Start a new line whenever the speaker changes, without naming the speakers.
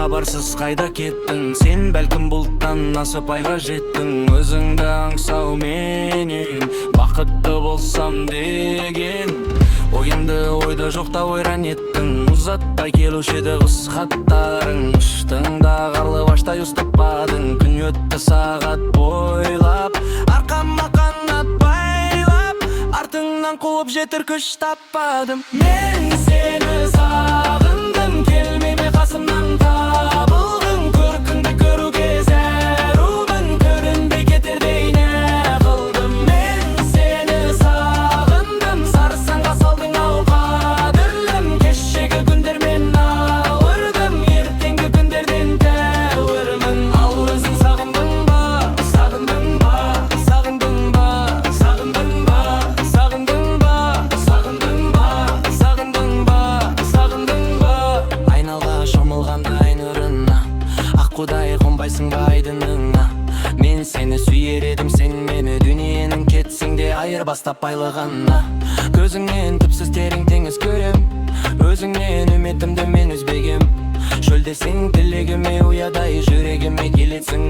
хабарсыз қайда кеттің? Сен бәлкім бұлттан асып айға жеттің. Өзіңді аңсау менен бақытты болсам деген ойымды ойда жоқта ойран еттің. Ұзатпай келуші еді құс хаттарың, ұштың да қарлығаштай ұстаппадың. Күн өтті сағат бойлап, арқама қанат байлап, артыңнан қуып жетір күш таппадым. Мен сені сағындым, келмеме қасымнан табылдың. Көркіңді көруге зәрумін, көрінбей кетердей не қылдым. Мен сені сағындым, сарсаңға салдың ау қадірлім. Кешегі күндермен ауырдым, ертеңгі күндерден тәуірмін. Ал өзің сағындың ба, сағындың ба, сағындың ба, сағындың ба, сағындың ба, сағындың ба, сағындың ба, сағындың ба. Айналға шомылғанда ай нұрына, аққудай қонбайсың ба айдыныңа. Мен сені сүйер едім, сен мені, дүниенің кетсең де айырбастап байлығына. Көзіңнен түпсіз терең теңіз көрем, өзіңнен үмітімді мен үзбегем. Шөлдесең тілегіме, ұядай жүрегіме келетсің